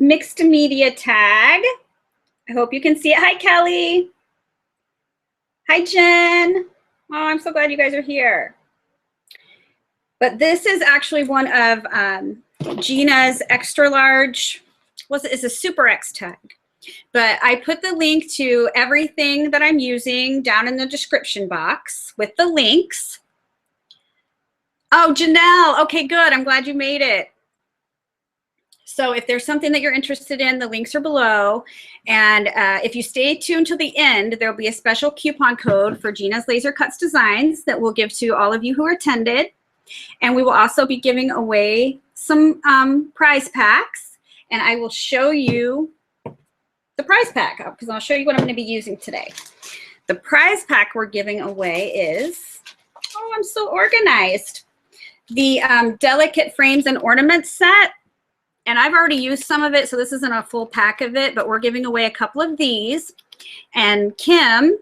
mixed media tag. I hope you can see it. Hi, Kelly. Hi, Jen. Oh, I'm so glad you guys are here. But this is actually one of Gina's extra large, it's a Super X tag. But I put the link to everything that I'm using down in the description box with the links. Oh, Janelle. Okay, good. I'm glad you made it. So if there's something that you're interested in, the links are below. And if you stay tuned till the end, there'll be a special coupon code for Gina's Laser Cuts Designs that we'll give to all of you who attended. And we will also be giving away some prize packs. And I will show you the prize pack because I'll show you what I'm going to be using today. The prize pack we're giving away is, oh, I'm so organized. The Delicate Frames and Ornaments set. And I've already used some of it, so this isn't a full pack of it, but we're giving away a couple of these. And Kim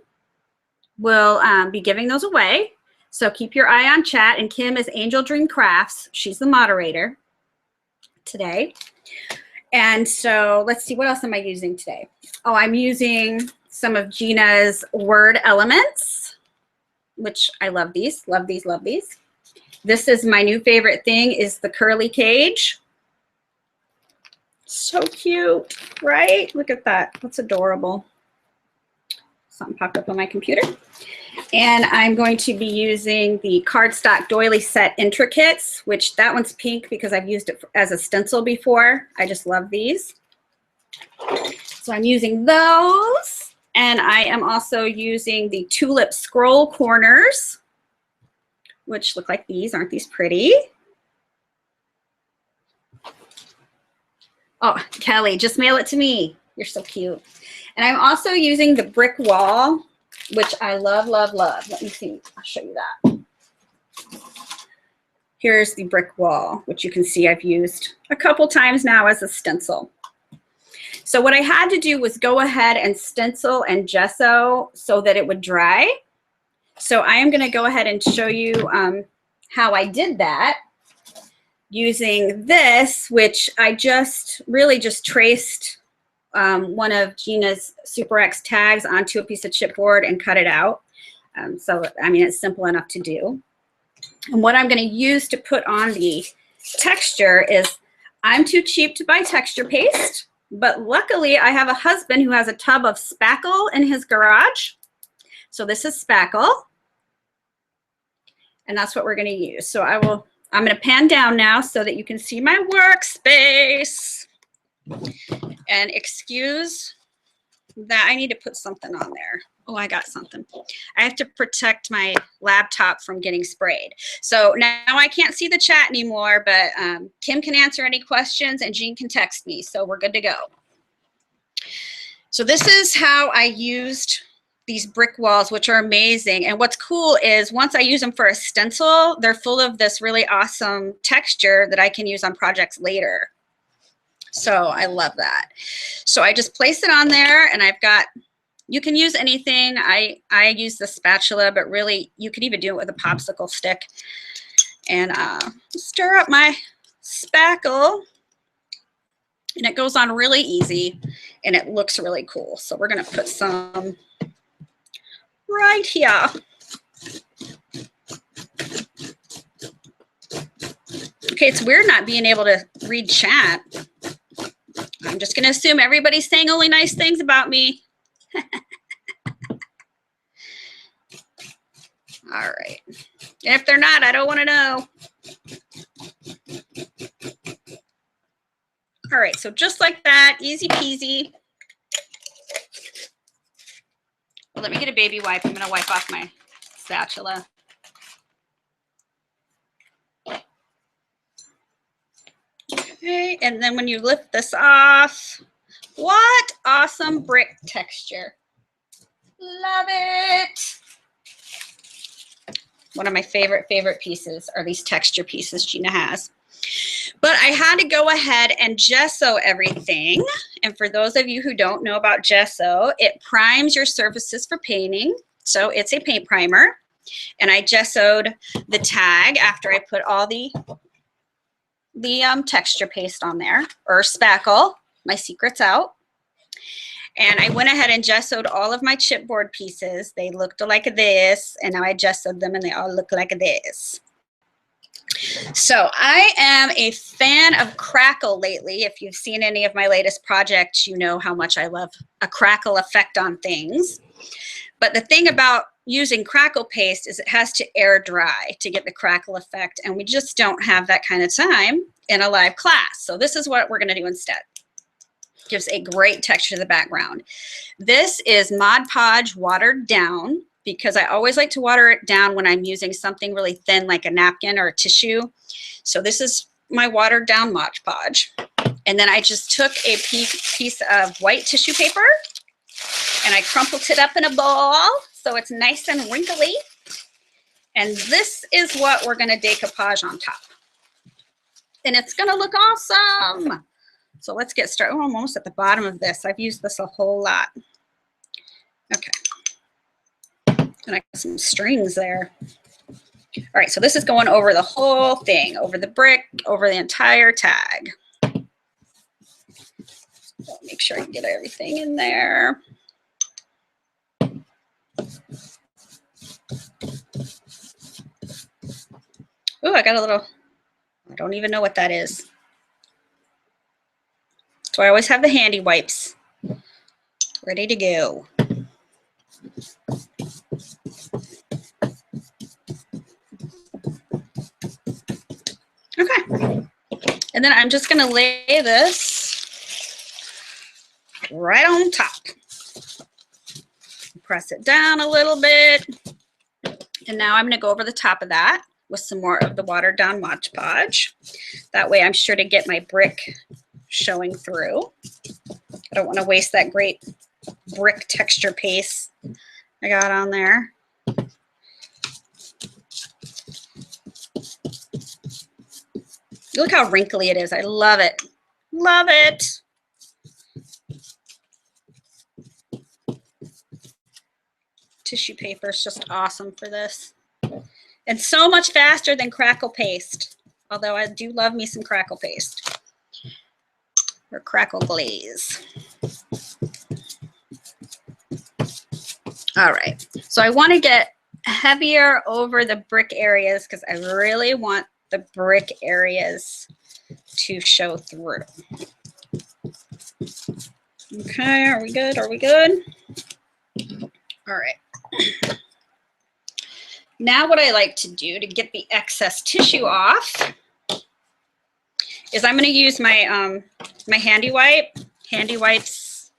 will be giving those away. So keep your eye on chat. And Kim is Angel Dream Crafts. She's the moderator today. And so let's see, what else am I using today? Oh, I'm using some of Gina's Word Elements, which I love these, love these, love these. This is my new favorite thing is the curly cage. So cute, right? Look at that. That's adorable. Something popped up on my computer. And I'm going to be using the Cardstock Doily Set Intricates, which that one's pink because I've used it as a stencil before. I just love these. So I'm using those. And I am also using the Tulip Scroll Corners, which look like these. Aren't these pretty? Oh, Kelly, just mail it to me. You're so cute. And I'm also using the brick wall, which I love, love, love. Let me see. I'll show you that. Here's the brick wall, which you can see I've used a couple times now as a stencil. So what I had to do was go ahead and stencil and gesso so that it would dry. So I am going to go ahead and show you how I did that. Using this, which I really just traced one of Gina's Super X tags onto a piece of chipboard and cut it out. So, I mean, it's simple enough to do. And what I'm going to use to put on the texture is, I'm too cheap to buy texture paste, but luckily I have a husband who has a tub of spackle in his garage. So this is spackle. And that's what we're going to use. So I'm going to pan down now so that you can see my workspace. And excuse that I need to put something on there. Oh, I got something. I have to protect my laptop from getting sprayed. So now I can't see the chat anymore, but Kim can answer any questions and Jean can text me. So we're good to go. So this is how I used these brick walls, which are amazing. And what's cool is once I use them for a stencil, they're full of this really awesome texture that I can use on projects later. So I love that. So I just place it on there and I've got, you can use anything. I use the spatula, but really you could even do it with a popsicle stick. And stir up my spackle. And it goes on really easy and it looks really cool. So we're gonna put some right here. Okay, it's weird not being able to read chat. I'm just gonna assume everybody's saying only nice things about me. All right. And if they're not, I don't want to know. All right, so just like that, easy peasy. Well, let me get a baby wipe. I'm going to wipe off my spatula. Okay, and then when you lift this off, what awesome brick texture. Love it. One of my favorite pieces are these texture pieces Gina has. But I had to go ahead and gesso everything. And for those of you who don't know about gesso, it primes your surfaces for painting. So it's a paint primer. And I gessoed the tag after I put all the texture paste on there, or spackle, my secrets out. And I went ahead and gessoed all of my chipboard pieces. They looked like this, and now I gessoed them and they all look like this. So I am a fan of crackle lately. If you've seen any of my latest projects, you know how much I love a crackle effect on things. But the thing about using crackle paste is it has to air dry to get the crackle effect, and we just don't have that kind of time in a live class. So this is what we're going to do instead. Gives a great texture to the background. This is Mod Podge watered down, because I always like to water it down when I'm using something really thin like a napkin or a tissue. So this is my watered down Mod Podge. And then I just took a piece of white tissue paper and I crumpled it up in a ball so it's nice and wrinkly. And this is what we're going to decoupage on top. And it's going to look awesome. So let's get started. Oh, I'm almost at the bottom of this. I've used this a whole lot. Okay. And I got some strings there. All right, so this is going over the whole thing, over the brick, over the entire tag. So make sure I can get everything in there. Oh, I got a little, I don't even know what that is. So I always have the handy wipes ready to go. Okay. And then I'm just going to lay this right on top. Press it down a little bit. And now I'm going to go over the top of that with some more of the watered down Mod Podge. That way I'm sure to get my brick showing through. I don't want to waste that great brick texture paste I got on there. Look how wrinkly it is. I love it. Love it. Tissue paper is just awesome for this. And so much faster than crackle paste. Although I do love me some crackle paste. Or crackle glaze. All right, so I want to get heavier over the brick areas because I really want the brick areas to show through. Okay, are we good? Are we good? All right. Now what I like to do to get the excess tissue off is I'm going to use my my handy wipe. Handy wipes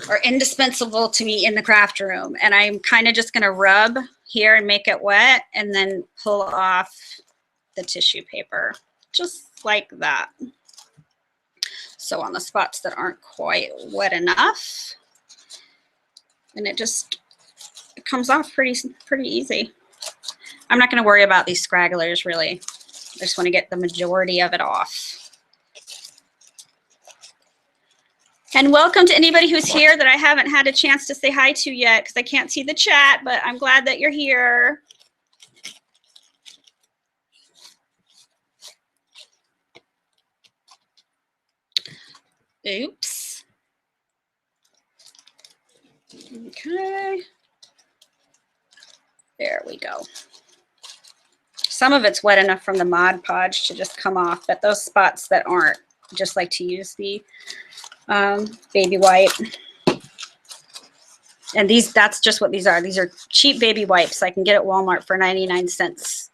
are indispensable to me in the craft room, and I'm kind of just going to rub here and make it wet and then pull off the tissue paper just like that. So on the spots that aren't quite wet enough, and it comes off pretty easy. I'm not going to worry about these scragglers really. I just want to get the majority of it off. And welcome to anybody who's here that I haven't had a chance to say hi to yet because I can't see the chat, but I'm glad that you're here. Oops. Okay. There we go. Some of it's wet enough from the Mod Podge to just come off, but those spots that aren't, just like to use the baby wipe. And that's just what these are. These are cheap baby wipes I can get at Walmart for 99 cents.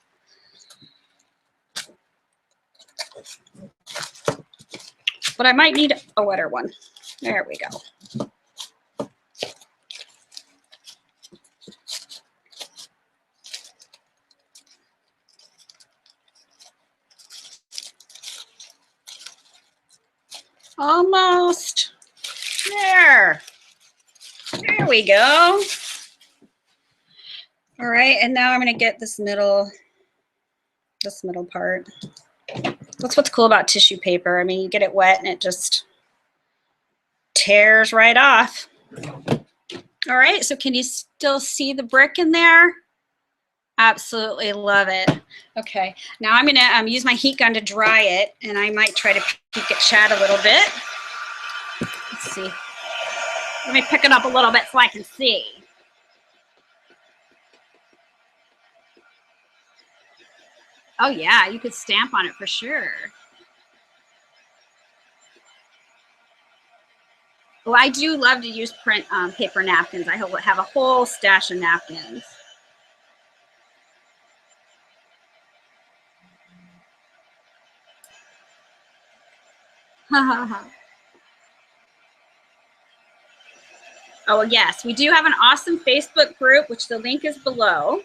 But I might need a wetter one. There we go. Almost. There. There we go. All right, and now I'm going to get this middle part. That's what's cool about tissue paper. I mean, you get it wet and it just tears right off. All right, so can you still see the brick in there? Absolutely love it. Okay, now I'm gonna use my heat gun to dry it, and I might try to peek at chat a little bit. Let's see. Let me pick it up a little bit so I can see. Oh yeah, you could stamp on it for sure. Well, I do love to use print paper napkins. I have a whole stash of napkins. Oh, yes, we do have an awesome Facebook group, which the link is below.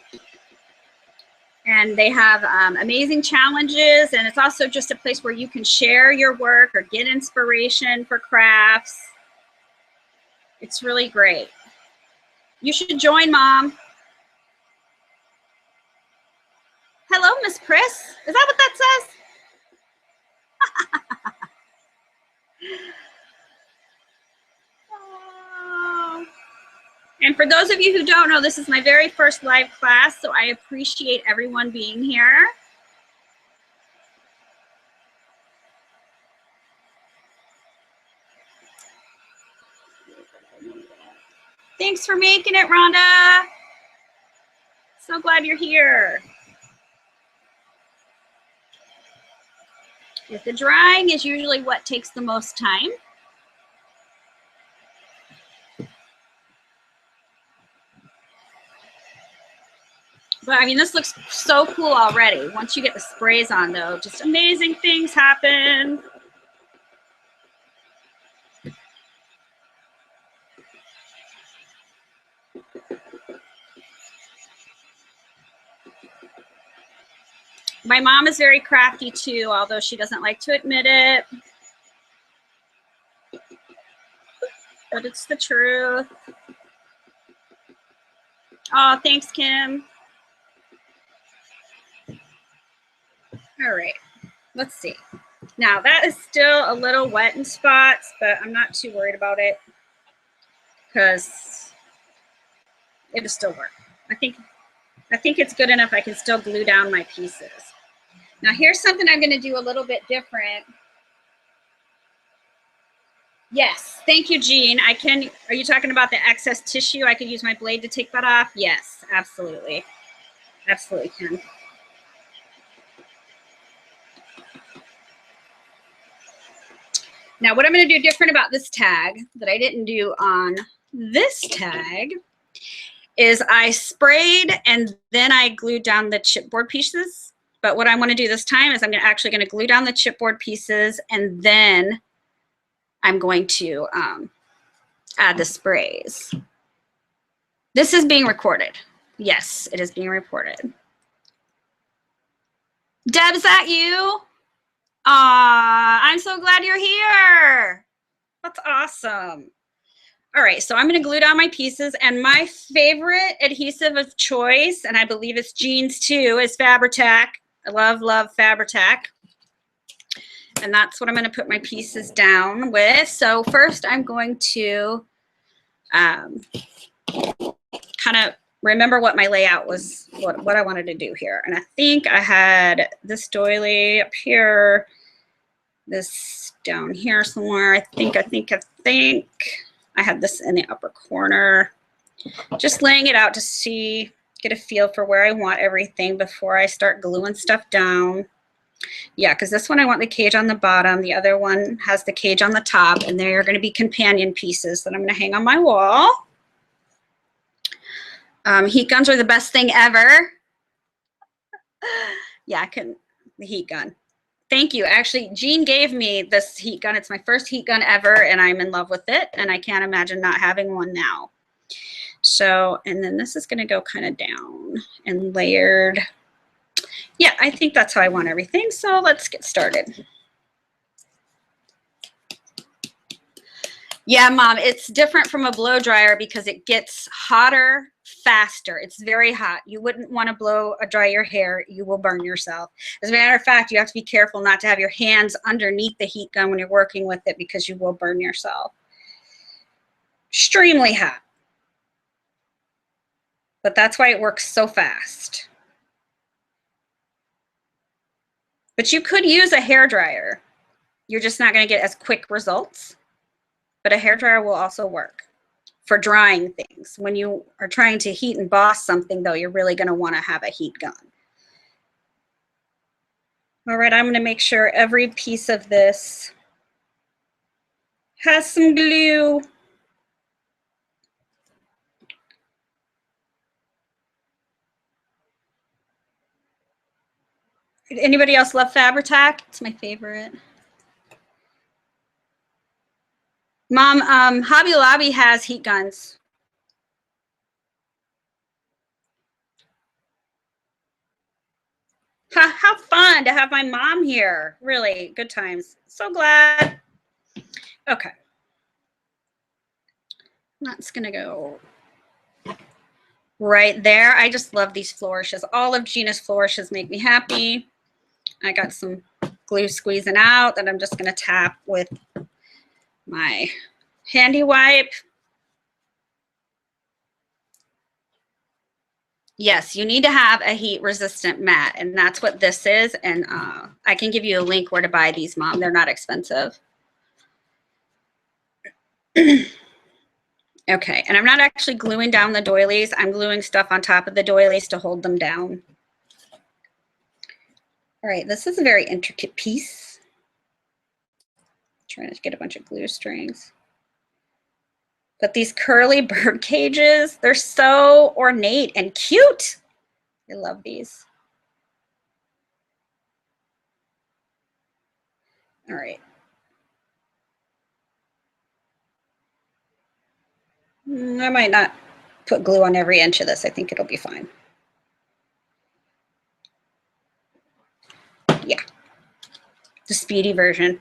And they have amazing challenges. And it's also just a place where you can share your work or get inspiration for crafts. It's really great. You should join, Mom. Hello, Miss Chris. Is that what that says? Oh. And for those of you who don't know, this is my very first live class, so I appreciate everyone being here. Thanks for making it, Rhonda. So glad you're here. If the drying is usually what takes the most time. But I mean, this looks so cool already. Once you get the sprays on though, just amazing things happen. My mom is very crafty too, although she doesn't like to admit it. But it's the truth. Oh, thanks, Kim. All right, let's see. Now that is still a little wet in spots, but I'm not too worried about it because it'll still work. I think it's good enough. I can still glue down my pieces. Now here's something I'm going to do a little bit different. Yes, thank you, Jean. Are you talking about the excess tissue? I could use my blade to take that off? Yes, absolutely. Absolutely can. Now what I'm going to do different about this tag that I didn't do on this tag is I sprayed and then I glued down the chipboard pieces. But what I want to do this time is I'm actually going to glue down the chipboard pieces and then I'm going to add the sprays. This is being recorded. Yes, it is being recorded. Deb, is that you? Aw, I'm so glad you're here. That's awesome. All right, so I'm going to glue down my pieces, and my favorite adhesive of choice, and I believe it's Jean's too, is Fabri-Tac. I love, love Fabri-Tac. And that's what I'm going to put my pieces down with. So first I'm going to kind of remember what my layout was, what I wanted to do here. And I think I had this doily up here, this down here somewhere. I think I had this in the upper corner. Just laying it out to get a feel for where I want everything before I start gluing stuff down. Yeah, because this one I want the cage on the bottom. The other one has the cage on the top, and they are going to be companion pieces that I'm going to hang on my wall. Heat guns are the best thing ever. Yeah, the heat gun. Thank you. Actually, Jean gave me this heat gun. It's my first heat gun ever, and I'm in love with it, and I can't imagine not having one now. So, and then this is going to go kind of down and layered. Yeah, I think that's how I want everything. So let's get started. Yeah, Mom, it's different from a blow dryer because it gets hotter faster. It's very hot. You wouldn't want to blow dry your hair. You will burn yourself. As a matter of fact, you have to be careful not to have your hands underneath the heat gun when you're working with it because you will burn yourself. Extremely hot. But that's why it works so fast. But you could use a hair dryer. You're just not going to get as quick results. but a hairdryer will also work for drying things. When you are trying to heat and emboss something, though, you're really going to want to have a heat gun. All right, I'm going to make sure every piece of this has some glue. Anybody else love Fabri-Tac? It's my favorite. Mom, Hobby Lobby has heat guns. How fun to have my mom here. Really good times. So glad. Okay. That's going to go right there. I just love these flourishes. All of Gina's flourishes make me happy. I got some glue squeezing out that I'm just going to tap with my handy wipe. Yes, you need to have a heat resistant mat, and that's what this is. And I can give you a link where to buy these, Mom. They're not expensive. Okay, and I'm not actually gluing down the doilies. I'm gluing stuff on top of the doilies to hold them down. All right, this is a very intricate piece. Trying to get a bunch of glue strings. But these curly bird cages, they're so ornate and cute. I love these. All right. I might not put glue on every inch of this. I think it'll be fine. Yeah. The speedy version.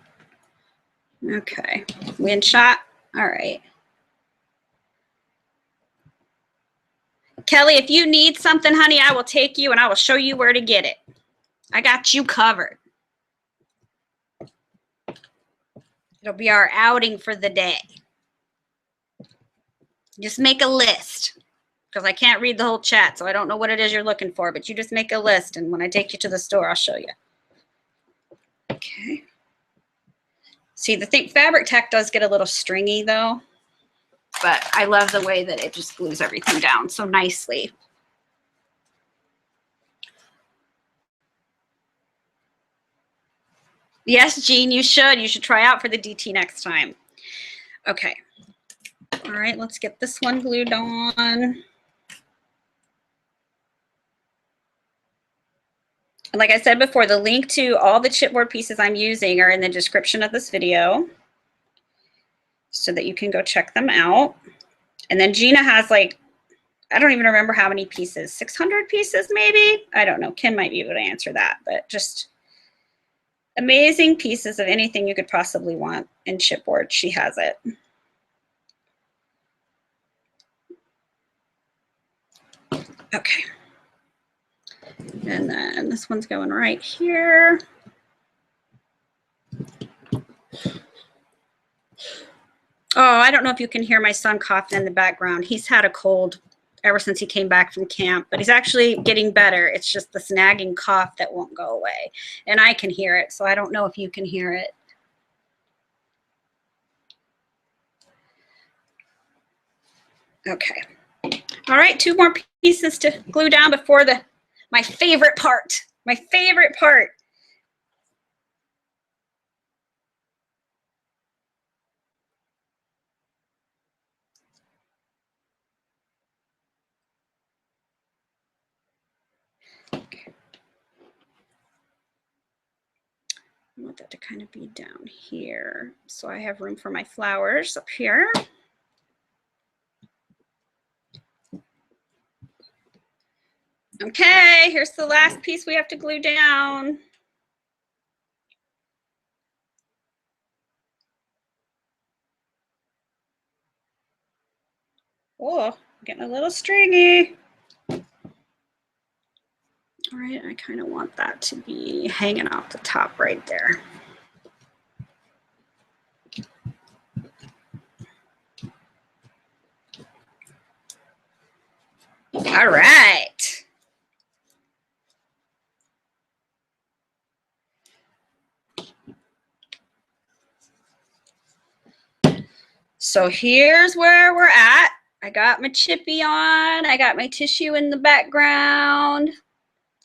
Okay. Wind shot. All right. Kelly, if you need something, honey, I will take you and I will show you where to get it. I got you covered. It'll be our outing for the day. Just make a list, because I can't read the whole chat, so I don't know what it is you're looking for, but you just make a list, and when I take you to the store, I'll show you. Okay. See, the thing, Fabri-Tac does get a little stringy, though, but I love the way that it just glues everything down so nicely. Yes, Jean, you should. You should try out for the DT next time. Okay. All right, let's get this one glued on. And like I said before, the link to all the chipboard pieces I'm using are in the description of this video so that you can go check them out. And then Gina has, like, I don't even remember how many pieces, 600 pieces maybe? I don't know. Kim might be able to answer that, but just amazing pieces of anything you could possibly want in chipboard. She has it. Okay. And then this one's going right here. Oh, I don't know if you can hear my son coughing in the background. He's had a cold ever since he came back from camp, but he's actually getting better. It's just this nagging cough that won't go away. And I can hear it, so I don't know if you can hear it. Okay. All right, 2 more pieces to glue down before my favorite part. My favorite part. Okay. I want that to kind of be down here, so I have room for my flowers up here. Okay, here's the last piece we have to glue down. Oh, getting a little stringy. All right, I kind of want that to be hanging off the top right there. All right. So here's where we're at. I got my chippy on. I got my tissue in the background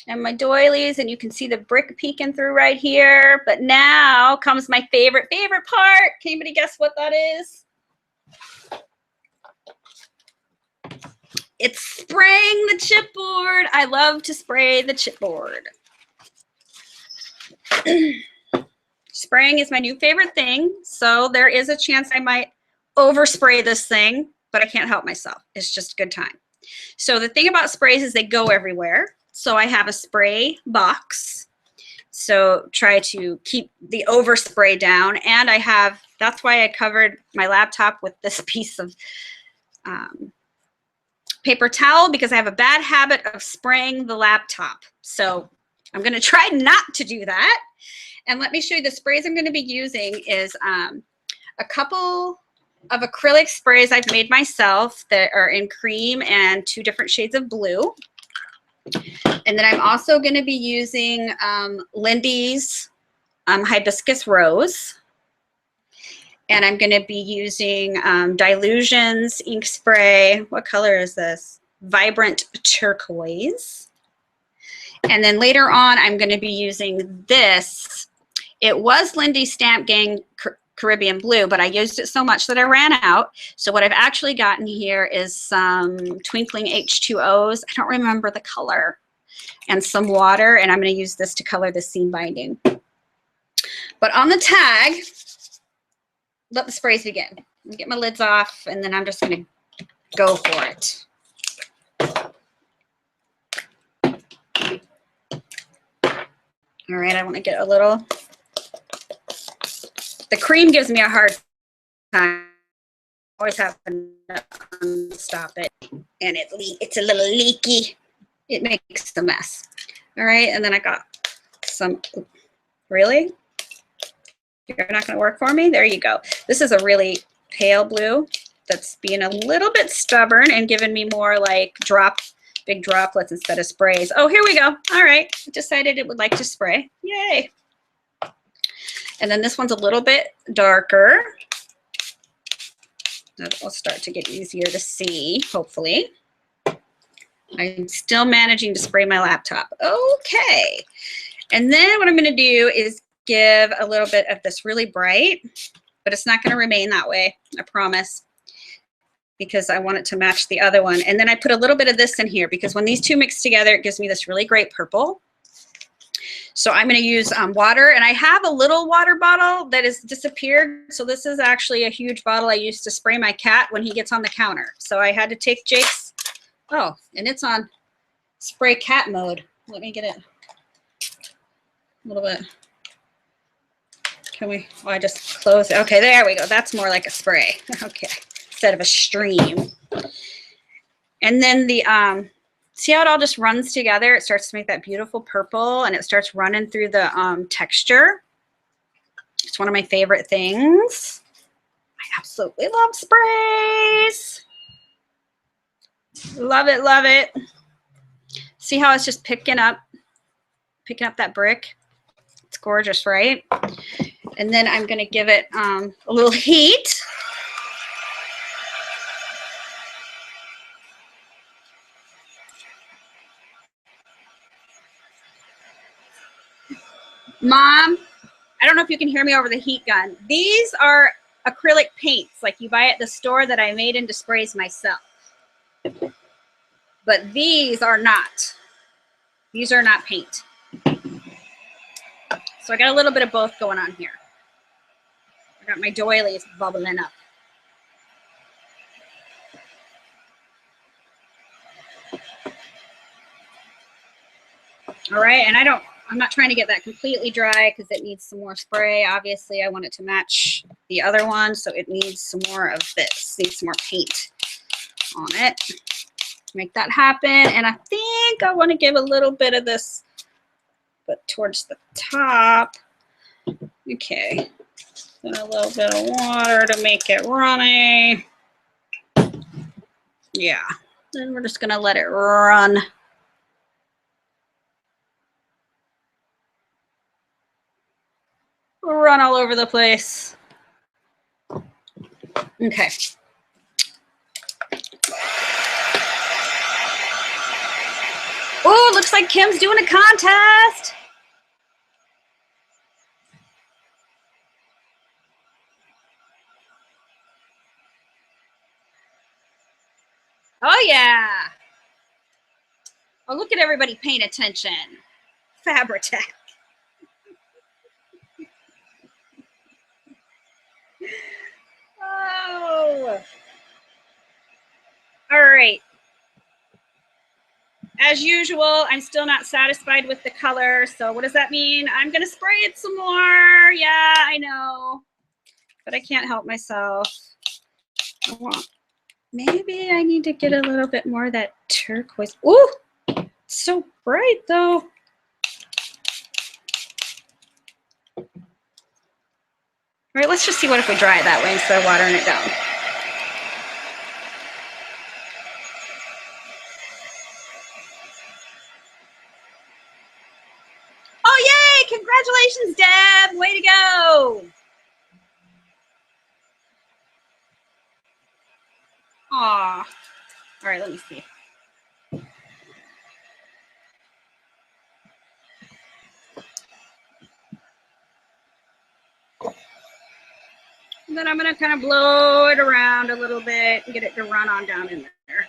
and my doilies, and you can see the brick peeking through right here. But now comes my favorite part. Can anybody guess what that is? It's spraying the chipboard. I love to spray the chipboard. Spraying is my new favorite thing. So there is a chance I might overspray this thing, but I can't help myself. It's just a good time. So the thing about sprays is they go everywhere. So I have a spray box. So try to keep the overspray down. And I have, that's why I covered my laptop with this piece of paper towel, because I have a bad habit of spraying the laptop. So I'm going to try not to do that. And let me show you the sprays I'm going to be using is a couple of acrylic sprays I've made myself that are in cream and 2 different shades of blue. And then I'm also going to be using Lindy's Hibiscus Rose. And I'm going to be using Dylusions ink spray. What color is this? Vibrant Turquoise. And then later on, I'm going to be using this. It was Lindy's Stamp Gang Caribbean Blue, but I used it so much that I ran out. So what I've actually gotten here is some Twinkling H2Os. I don't remember the color. And some water, and I'm going to use this to color the seam binding. But on the tag, let the sprays begin. Get my lids off, and then I'm just going to go for it. All right, I want to get a little. The cream gives me a hard time. I always have to stop it, and it's a little leaky. It makes a mess. All right, and then I got some. Really? You're not going to work for me? There you go. This is a really pale blue that's being a little bit stubborn and giving me more like big droplets instead of sprays. Oh, here we go. All right. I decided it would like to spray. Yay. And then this one's a little bit darker. That will start to get easier to see, hopefully. I'm still managing to spray my laptop. Okay. And then what I'm going to do is give a little bit of this really bright, but it's not going to remain that way, I promise, because I want it to match the other one. And then I put a little bit of this in here because when these two mix together, it gives me this really great purple. So I'm going to use water, and I have a little water bottle that has disappeared. So this is actually a huge bottle I used to spray my cat when he gets on the counter. So I had to take Jake's, oh, and it's on spray cat mode. Let me get it a little bit. Can we, oh, I just closed it. Okay, there we go. That's more like a spray. Okay, instead of a stream. And then the, see how it all just runs together? It starts to make that beautiful purple, and it starts running through the texture. It's one of my favorite things. I absolutely love sprays. Love it, love it. See how it's just picking up that brick? It's gorgeous, right? And then I'm going to give it a little heat. Mom, I don't know if you can hear me over the heat gun. These are acrylic paints like you buy at the store that I made into sprays myself. But these are not. These are not paint. So I got a little bit of both going on here. I got my doilies bubbling up. All right, and I'm not trying to get that completely dry because it needs some more spray. Obviously, I want it to match the other one, so it needs some more of this. Needs some more paint on it to make that happen. And I think I want to give a little bit of this, but towards the top. Okay, and a little bit of water to make it runny. Yeah, then we're just gonna let it run. Run all over the place. Okay. Oh, looks like Kim's doing a contest. Oh, yeah. Oh, look at everybody paying attention. Fabritech. Oh. All right. As usual, I'm still not satisfied with the color. So what does that mean? I'm going to spray it some more. Yeah, I know. But I can't help myself. Maybe I need to get a little bit more of that turquoise. Ooh, it's so bright though. All right, let's just see what if we dry it that way instead of watering it down. Oh, yay! Congratulations, Deb! Way to go! Aw. All right, let me see. And then I'm going to kind of blow it around a little bit and get it to run on down in there.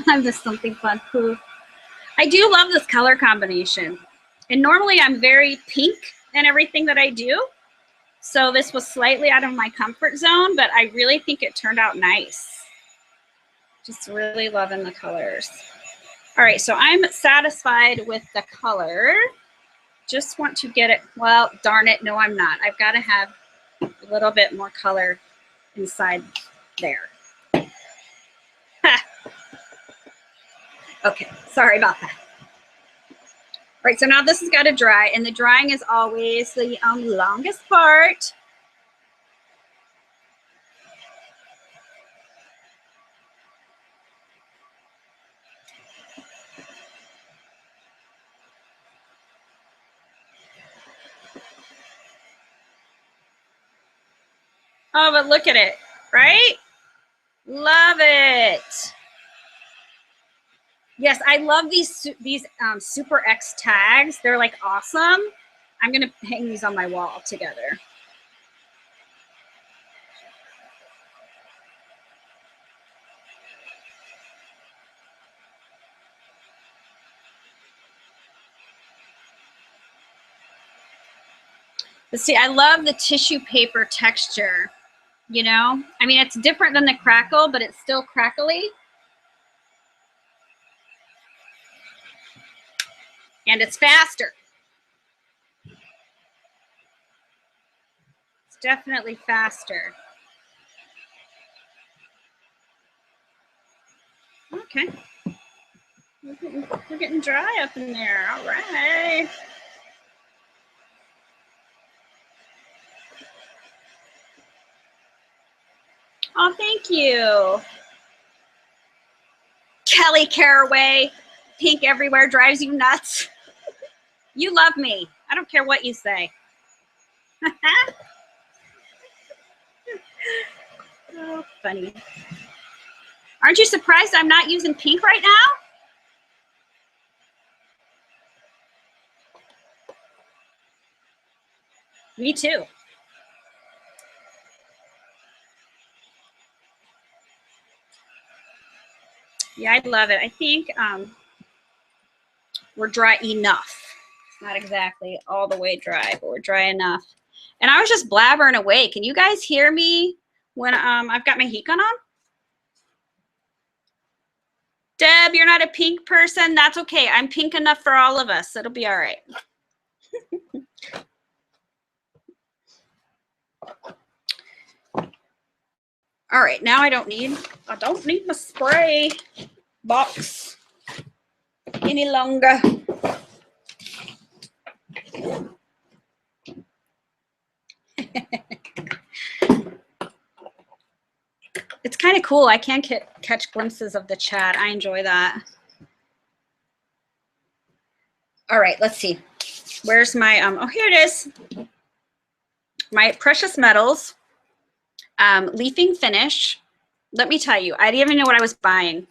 I missed something fun. I do love this color combination. And normally I'm very pink in everything that I do. So this was slightly out of my comfort zone, but I really think it turned out nice. Just really loving the colors. All right, so I'm satisfied with the color. Just want to get it, well, darn it, no, I'm not. I've got to have a little bit more color inside there. Okay, sorry about that. All right, so now this has got to dry, and the drying is always the longest part. Oh, but look at it, right? Love it. Yes, I love these Super X tags. They're like awesome. I'm going to hang these on my wall together. But see, I love the tissue paper texture, you know? I mean, it's different than the crackle, but it's still crackly. And it's faster. It's definitely faster. Okay. We're getting dry up in there. All right. Oh, thank you. Kelly Caraway, pink everywhere drives you nuts. You love me. I don't care what you say. Oh, funny. Aren't you surprised I'm not using pink right now? Me too. Yeah, I love it. I think we're dry enough. It's not exactly all the way dry, but we're dry enough. And I was just blabbering away. Can you guys hear me when I've got my heat gun on? Deb, you're not a pink person. That's okay. I'm pink enough for all of us. It'll be all right. All right, now I don't need my spray box any longer. It's kind of cool. I can catch glimpses of the chat. I enjoy that. All right, let's see. Where's my, oh, here it is. My Precious Metals leafing finish. Let me tell you, I didn't even know what I was buying.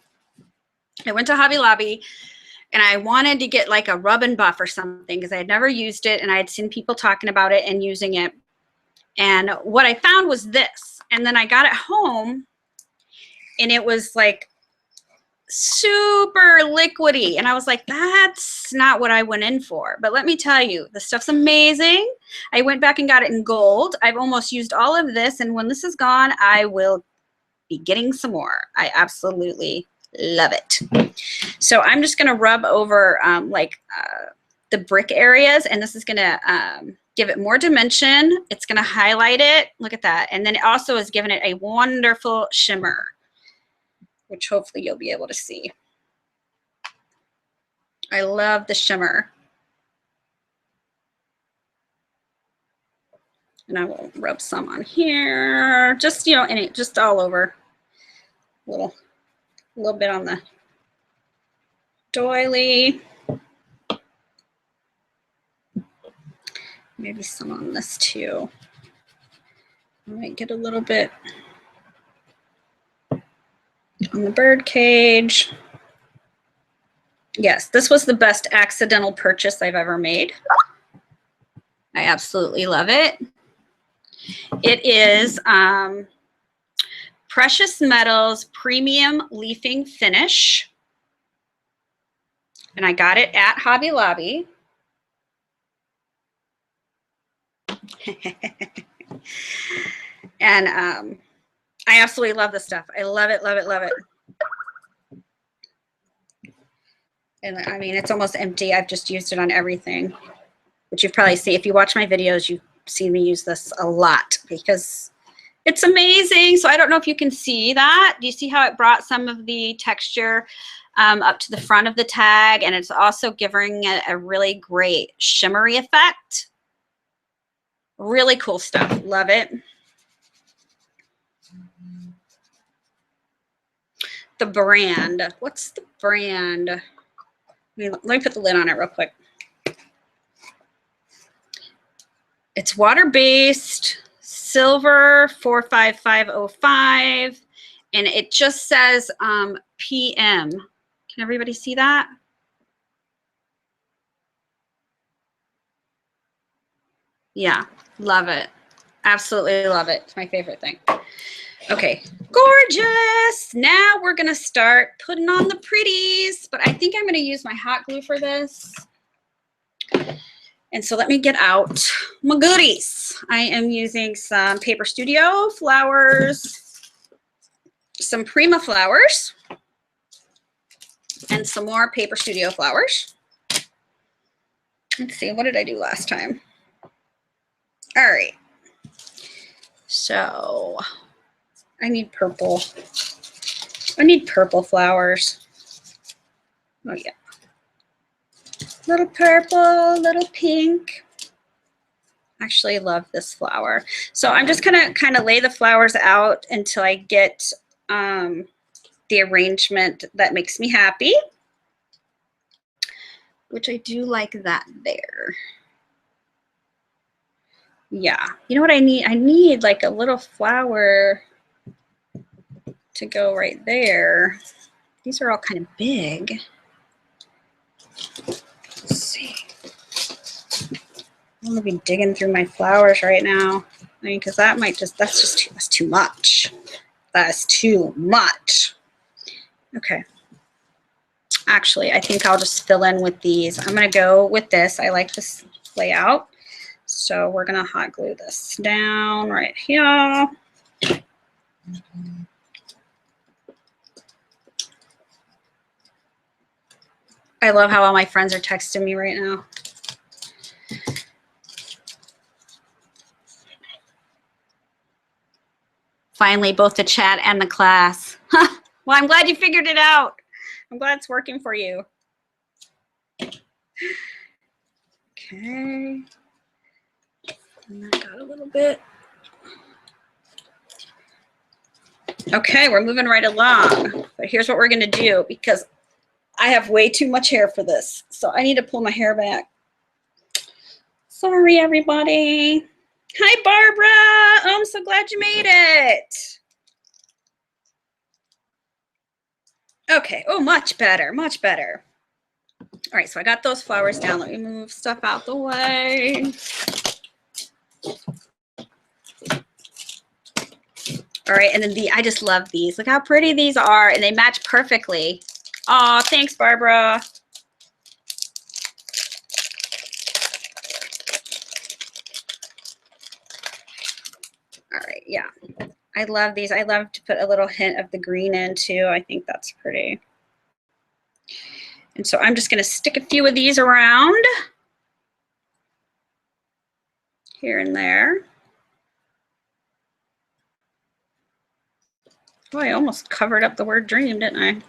I went to Hobby Lobby and I wanted to get like a rub and buff or something because I had never used it and I had seen people talking about it and using it. And what I found was this. And then I got it home and it was like super liquidy. And I was like, that's not what I went in for. But let me tell you, the stuff's amazing. I went back and got it in gold. I've almost used all of this. And when this is gone, I will be getting some more. I absolutely love it. So I'm just going to rub over the brick areas. And this is going to give it more dimension. It's going to highlight it. Look at that. And then it also is giving it a wonderful shimmer, which hopefully you'll be able to see. I love the shimmer. And I will rub some on here, just, you know, just all over. A little bit on the doily. Maybe some on this too. I might get a little bit on the bird cage. Yes, this was the best accidental purchase I've ever made. I absolutely love it. It is Precious Metals Premium Leafing Finish. And I got it at Hobby Lobby. And I absolutely love this stuff. I love it, love it, love it. And I mean, it's almost empty. I've just used it on everything, which you probably see. If you watch my videos, you've seen me use this a lot because it's amazing. So I don't know if you can see that. Do you see how it brought some of the texture up to the front of the tag? And it's also giving it a really great shimmery effect. Really cool stuff. Love it. The brand. What's the brand? Let me put the lid on it real quick. It's water-based, silver 45505, and it just says PM. Can everybody see that? Yeah, love it. Absolutely love it. It's my favorite thing. Okay, gorgeous. Now we're gonna start putting on the pretties, but I think I'm gonna use my hot glue for this. And so let me get out my goodies. I am using some Paper Studio flowers, some Prima flowers, and some more Paper Studio flowers. Let's see, what did I do last time? All right. So I need purple. I need purple flowers. Oh yeah. Little purple, little pink. Actually love this flower. So I'm just gonna kind of lay the flowers out until I get the arrangement that makes me happy, which I do like that there. Yeah, you know what I need? I need like a little flower to go right there. These are all kind of big. Let's see. I'm gonna be digging through my flowers right now. I mean, because that might just, that's too much. That's too much. Okay. Actually, I think I'll just fill in with these. I'm gonna go with this. I like this layout. So we're gonna hot glue this down right here. I love how all my friends are texting me right now. Finally, both the chat and the class. Well, I'm glad you figured it out. I'm glad it's working for you. Okay. And that got a little bit. Okay, we're moving right along. But here's what we're going to do because I have way too much hair for this. So I need to pull my hair back. Sorry, everybody. Hi, Barbara. Oh, I'm so glad you made it. Okay. Oh, much better. Much better. All right. So I got those flowers down. Let me move stuff out the way. All right. And then I just love these. Look how pretty these are. And they match perfectly. Oh, thanks, Barbara. All right. Yeah. I love these. I love to put a little hint of the green in too. I think that's pretty. And so I'm just going to stick a few of these around here and there. Oh, I almost covered up the word dream, didn't I?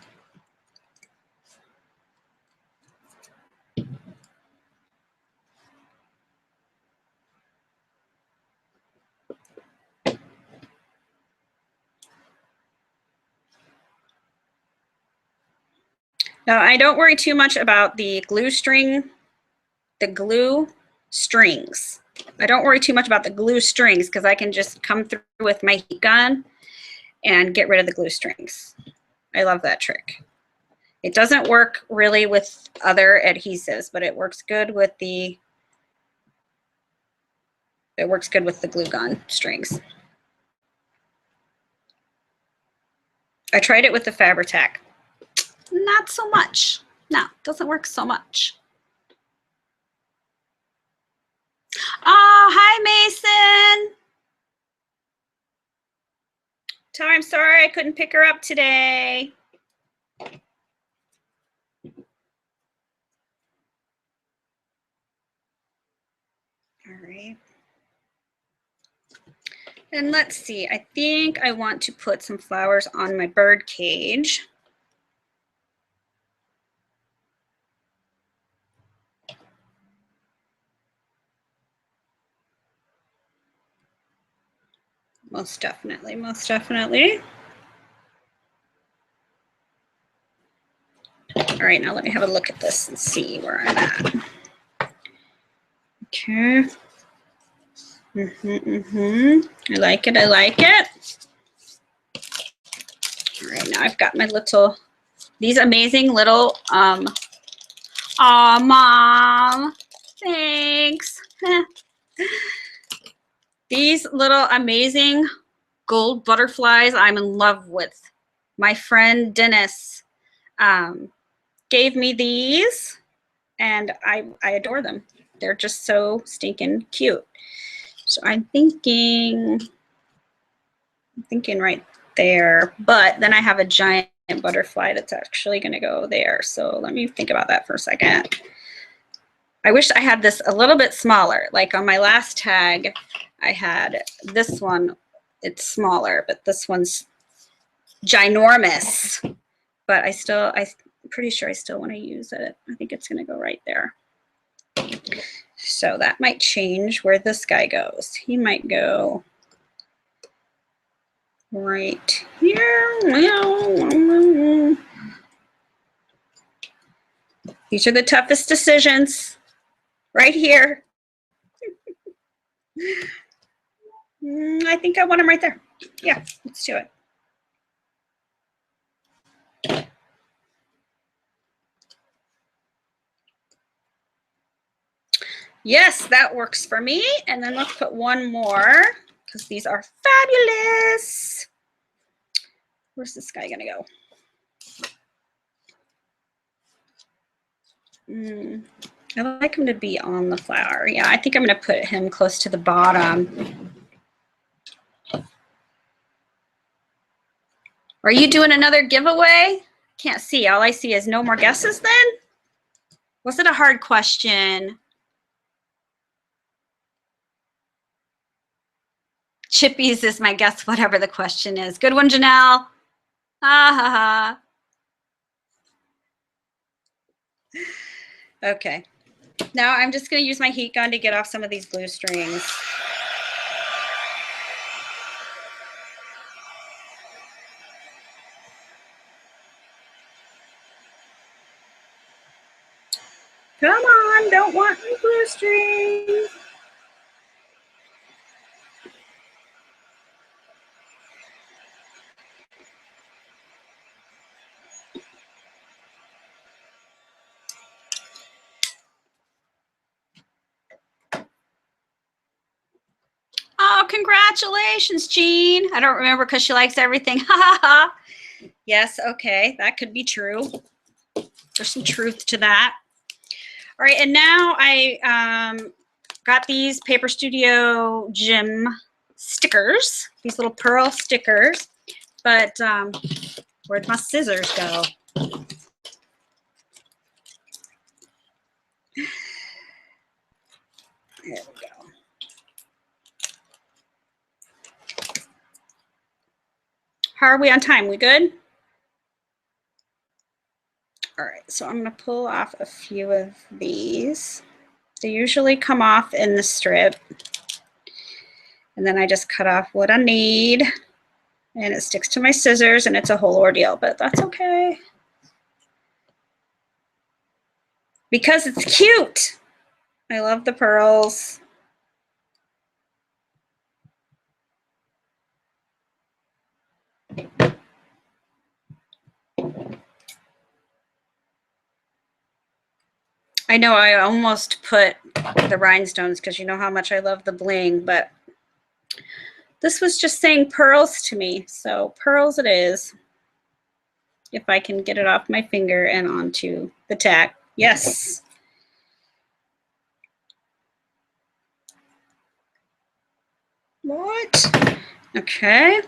Now, I don't worry too much about the glue strings. I don't worry too much about the glue strings because I can just come through with my heat gun and get rid of the glue strings. I love that trick. It doesn't work really with other adhesives, but it works good with the glue gun strings. I tried it with the Fabri-Tac. Not so much. No, doesn't work so much. Oh, hi, Mason. Tell her I'm sorry I couldn't pick her up today. All right. And let's see, I think I want to put some flowers on my bird cage. Most definitely, most definitely. All right, now let me have a look at this and see where I'm at. Okay. I like it, I like it. All right, now I've got my little, these amazing little, aw, Mom, thanks. These little amazing gold butterflies I'm in love with. My friend Dennis gave me these and I adore them. They're just so stinking cute. So I'm thinking right there, but then I have a giant butterfly that's actually going to go there. So let me think about that for a second. I wish I had this a little bit smaller. Like on my last tag, I had this one. It's smaller, but this one's ginormous. But I'm pretty sure I still want to use it. I think it's going to go right there. So that might change where this guy goes. He might go right here. These are the toughest decisions. Right here. I think I want him right there. Yeah, let's do it. Yes, that works for me. And then let's put one more because these are fabulous. Where's this guy gonna go? I like him to be on the flower. Yeah, I think I'm gonna put him close to the bottom. Are you doing another giveaway? Can't see. All I see is no more guesses then? Was it a hard question? Chippies is my guess, whatever the question is. Good one, Janelle. Ha ha ha. Okay. Now I'm just going to use my heat gun to get off some of these glue strings. Come on, don't want any glue strings. Oh, congratulations, Jean. I don't remember because she likes everything. Ha ha ha. Yes, okay, that could be true. There's some truth to that. All right, and now I got these Paper Studio Gym stickers, these little pearl stickers, but where'd my scissors go? There we go. How are we on time? We good? All right, so I'm gonna pull off a few of these. They usually come off in the strip. And then I just cut off what I need. And it sticks to my scissors and it's a whole ordeal, but that's okay. Because it's cute. I love the pearls. I know I almost put the rhinestones because you know how much I love the bling, but this was just saying pearls to me. So pearls it is. If I can get it off my finger and onto the tack. Yes. What? Okay.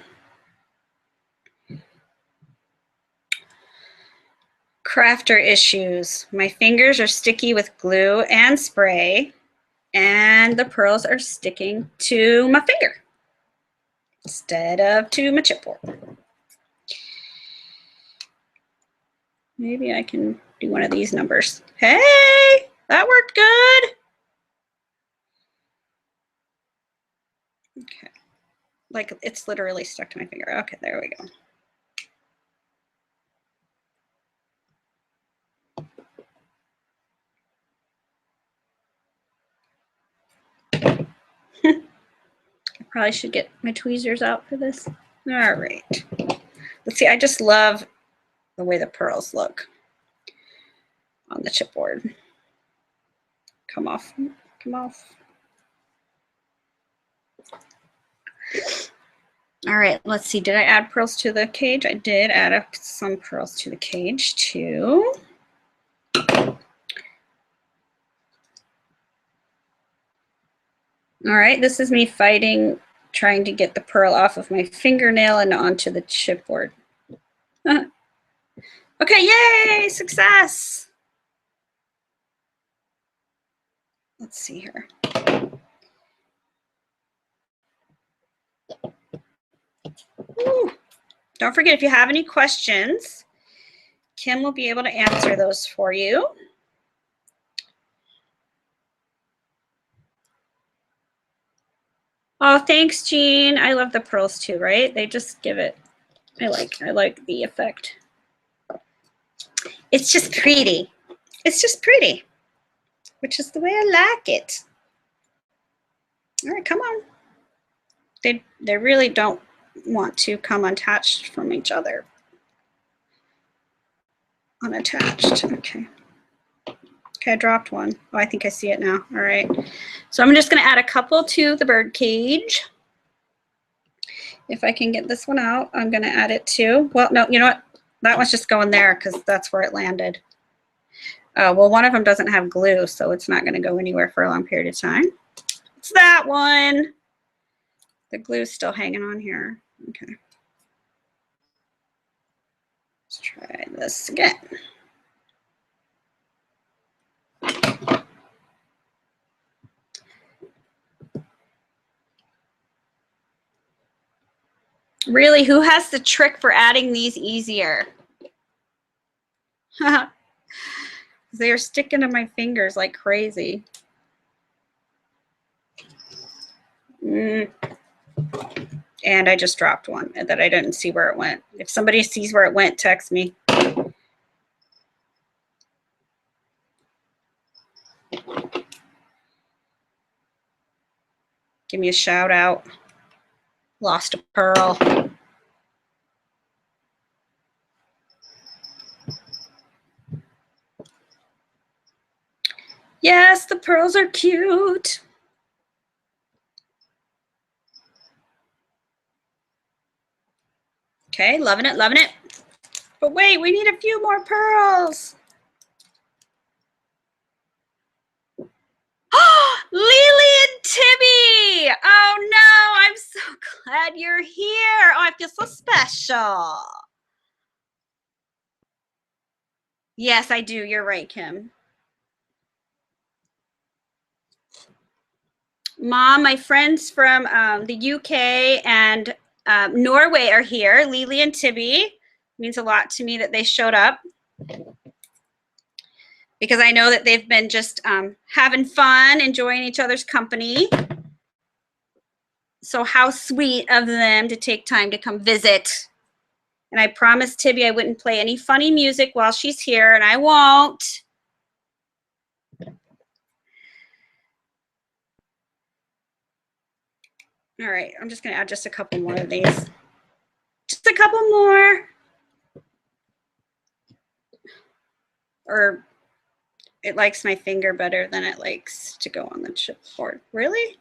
Crafter issues. My fingers are sticky with glue and spray, and the pearls are sticking to my finger instead of to my chipboard. Maybe I can do one of these numbers. Hey, that worked good. Okay. Like it's literally stuck to my finger. Okay, there we go. I probably should get my tweezers out for this. All right. Let's see, I just love the way the pearls look on the chipboard. Come off, come off. All right, let's see. Did I add pearls to the cage? I did add some pearls to the cage too. All right, this is me fighting, trying to get the pearl off of my fingernail and onto the chipboard. Okay, yay, success. Let's see here. Ooh. Don't forget, if you have any questions, Kim will be able to answer those for you. Oh, thanks, Jean. I love the pearls too, right? They just give it, I like the effect. It's just pretty. It's just pretty, which is the way I like it. All right, come on. They really don't want to come unattached from each other. Unattached, okay. Okay, I dropped one. Oh, I think I see it now. All right. So I'm just gonna add a couple to the bird cage. If I can get this one out, I'm gonna add it too. Well, no, you know what? That one's just going there because that's where it landed. Well, one of them doesn't have glue, so it's not gonna go anywhere for a long period of time. It's that one. The glue's still hanging on here. Okay. Let's try this again. Really, who has the trick for adding these easier? They're sticking to my fingers like crazy. And I just dropped one that I didn't see where it went. If somebody sees where it went, text me. Give me a shout out. Lost a pearl. Yes, the pearls are cute. Okay, loving it, loving it. But wait, we need a few more pearls. Lily and Timmy! Oh no, I'm so glad you're here. Oh, I feel so special. Yes, I do. You're right, Kim. Mom, my friends from the UK and Norway are here. Lily and Tibby. It means a lot to me that they showed up, because I know that they've been just having fun, enjoying each other's company. So how sweet of them to take time to come visit. And I promised Tibby I wouldn't play any funny music while she's here, and I won't. All right, I'm just going to add just a couple more of these. Just a couple more. Or it likes my finger better than it likes to go on the chipboard. Really?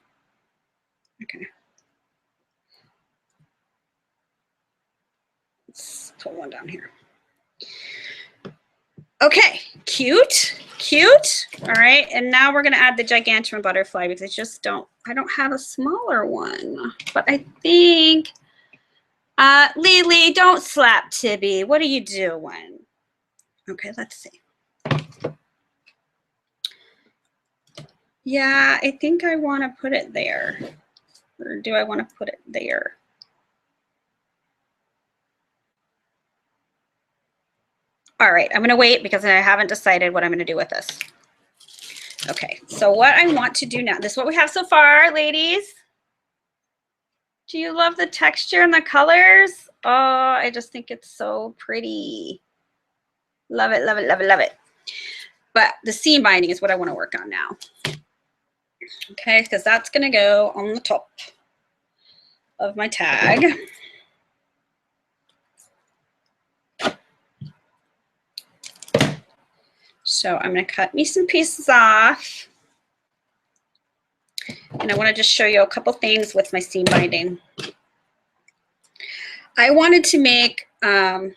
Okay. Let's put one down here. Okay, cute, cute. All right, and now we're gonna add the Gigantium butterfly, because I don't have a smaller one. But I think, Lily, don't slap Tibby. What are you doing? Okay, let's see. Yeah, I think I want to put it there. Or do I want to put it there? All right, I'm going to wait because I haven't decided what I'm going to do with this. Okay, so what I want to do now, this is what we have so far, ladies. Do you love the texture and the colors? Oh, I just think it's so pretty. Love it, love it, love it, love it. But the seam binding is what I want to work on now. Okay, because that's going to go on the top of my tag. So I'm going to cut me some pieces off. And I want to just show you a couple things with my seam binding. I wanted to make some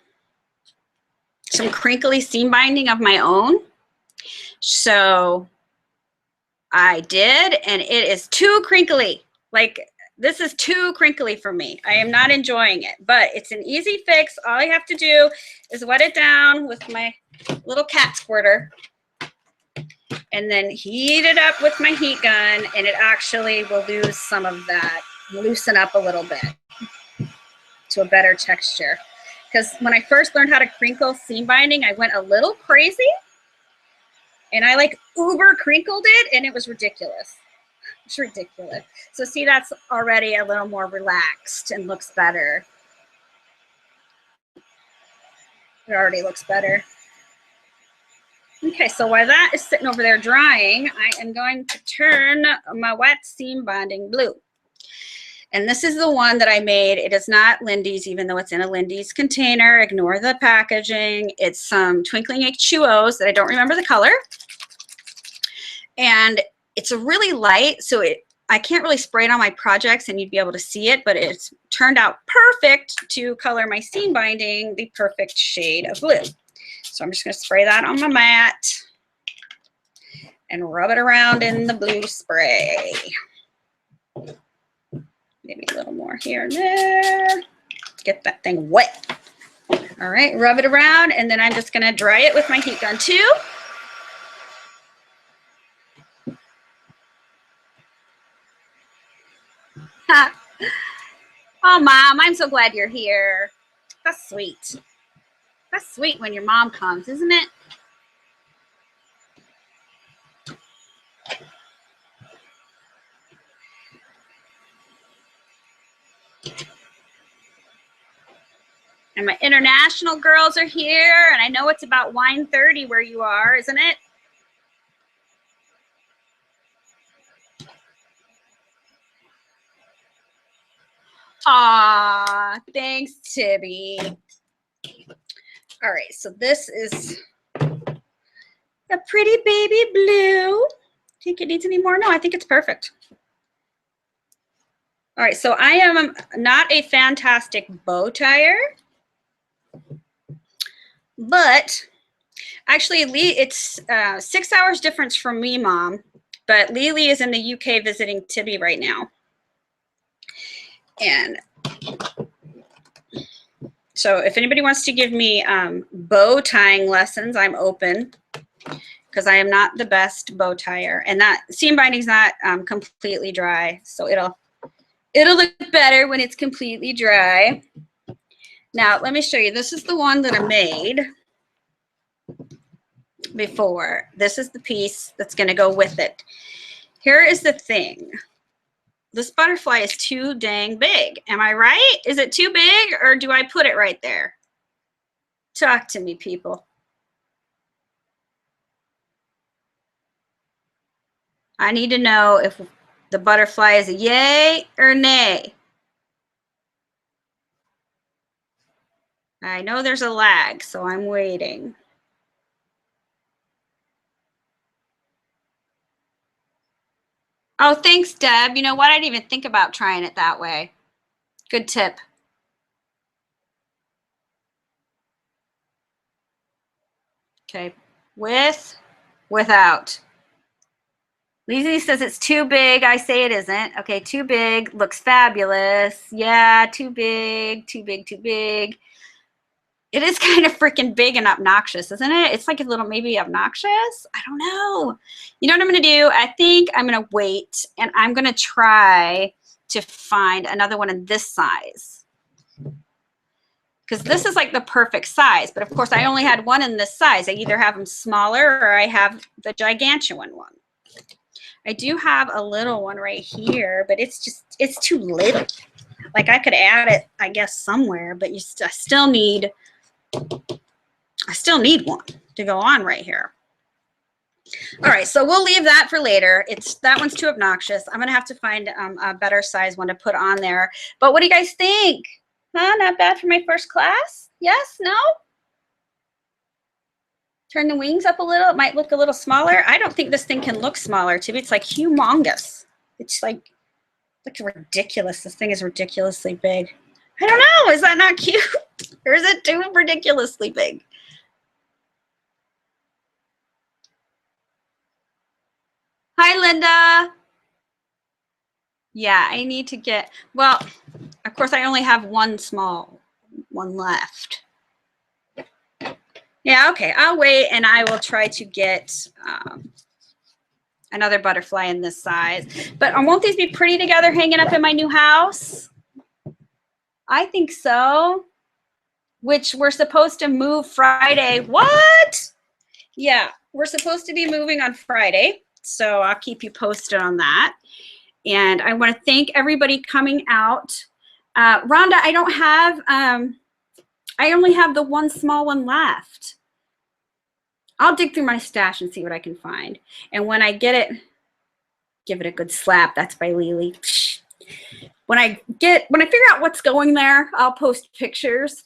crinkly seam binding of my own. So I did, and it is too crinkly. Like, this is too crinkly for me. I am not enjoying it, but it's an easy fix. All I have to do is wet it down with my little cat squirter and then heat it up with my heat gun, and it actually will lose some of that, loosen up a little bit to a better texture. Because when I first learned how to crinkle seam binding, I went a little crazy, and I like uber crinkled it, and it was ridiculous. It's ridiculous. So see, that's already a little more relaxed and looks better. It already looks better. Okay, so while that is sitting over there drying, I am going to turn my wet seam binding blue. And this is the one that I made. It is not Lindy's, even though it's in a Lindy's container. Ignore the packaging. It's some Twinkling H2Os that I don't remember the color. And it's a really light, so I can't really spray it on my projects and you'd be able to see it, but it's turned out perfect to color my seam binding the perfect shade of blue. So I'm just going to spray that on my mat and rub it around in the blue spray. Maybe a little more here and there. Get that thing wet. All right, rub it around, and then I'm just going to dry it with my heat gun too. Oh, Mom, I'm so glad you're here. That's sweet. That's sweet when your mom comes, isn't it? And my international girls are here, and I know it's about wine 30 where you are, isn't it? Aw, thanks, Tibby. All right, so this is a pretty baby blue. Think it needs any more? No, I think it's perfect. All right, so I am not a fantastic bow tire, but actually, Lee, it's 6 hours difference from me, Mom. But Lily is in the UK visiting Tibby right now. And so if anybody wants to give me bow tying lessons, I'm open, because I am not the best bow tire. And that seam binding's not completely dry, so it'll look better when it's completely dry. Now, let me show you. This is the one that I made before. This is the piece that's going to go with it. Here is the thing. This butterfly is too dang big. Am I right? Is it too big, or do I put it right there? Talk to me, people. I need to know if the butterfly is a yay or nay. I know there's a lag, so I'm waiting. Oh, thanks, Deb. You know what? I didn't even think about trying it that way. Good tip. Okay, without. Lizzie says it's too big. I say it isn't. Okay, too big. Looks fabulous. Yeah, too big, too big, too big. It is kind of freaking big and obnoxious, isn't it? It's like a little maybe obnoxious. I don't know. You know what I'm going to do? I think I'm going to wait, and I'm going to try to find another one in this size, because this is like the perfect size. But of course, I only had one in this size. I either have them smaller or I have the gigantuan one. I do have a little one right here, but it's too little. Like, I could add it, I guess, somewhere, but I still need one to go on right here. All right, so we'll leave that for later. That one's too obnoxious. I'm gonna have to find a better size one to put on there. But what do you guys think? Huh? Not bad for my first class? Yes? No? Turn the wings up a little. It might look a little smaller. I don't think this thing can look smaller. To me, it's like humongous. It's like ridiculous. This thing is ridiculously big. I don't know. Is that not cute? Or is it too ridiculously big? Hi, Linda. Yeah, I need to get, well, of course, I only have one small one left. Yeah, okay, I'll wait, and I will try to get another butterfly in this size. But won't these be pretty together hanging up in my new house? I think so. Which we're supposed to move Friday. What? Yeah, we're supposed to be moving on Friday, so I'll keep you posted on that. And I want to thank everybody coming out. Rhonda, I don't have, I only have the one small one left. I'll dig through my stash and see what I can find. And when I get it, give it a good slap. That's by Lily. When I figure out what's going there, I'll post pictures.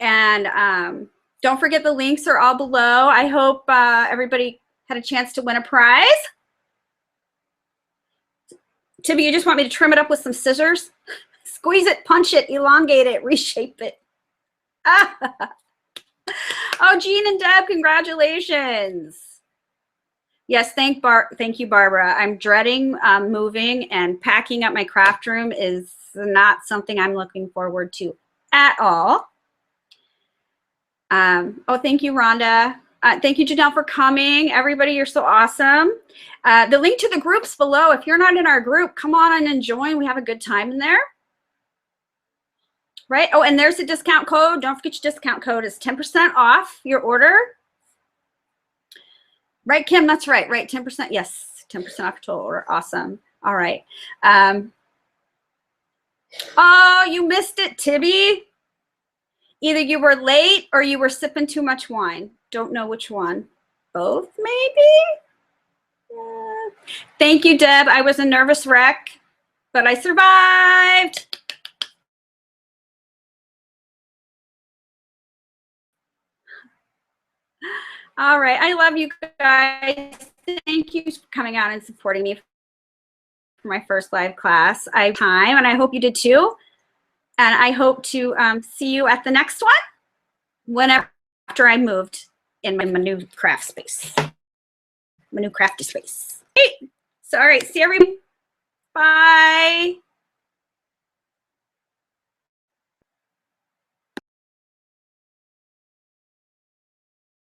And don't forget, the links are all below. I hope everybody had a chance to win a prize. Tibby, you just want me to trim it up with some scissors? Squeeze it, punch it, elongate it, reshape it. Oh, Jean and Deb, congratulations. Yes, thank you, Barbara. I'm dreading moving, and packing up my craft room is not something I'm looking forward to at all. Oh, thank you, Rhonda. Thank you, Janelle, for coming. Everybody, you're so awesome. The link to the group's below. If you're not in our group, come on in and join. We have a good time in there. Right? Oh, and there's the discount code. Don't forget your discount code is 10% off your order. Right, Kim? That's right. Right, 10%. Yes, 10% off total order. Awesome. All right. Oh, you missed it, Tibby. Either you were late or you were sipping too much wine. Don't know which one. Both, maybe? Thank you, Deb. I was a nervous wreck, but I survived. All right. I love you guys. Thank you for coming out and supporting me for my first live class. I have time, and I hope you did too. And I hope to see you at the next one whenever after I moved in my new craft space, my new crafty space. Hey. So, all right. See everybody. Bye.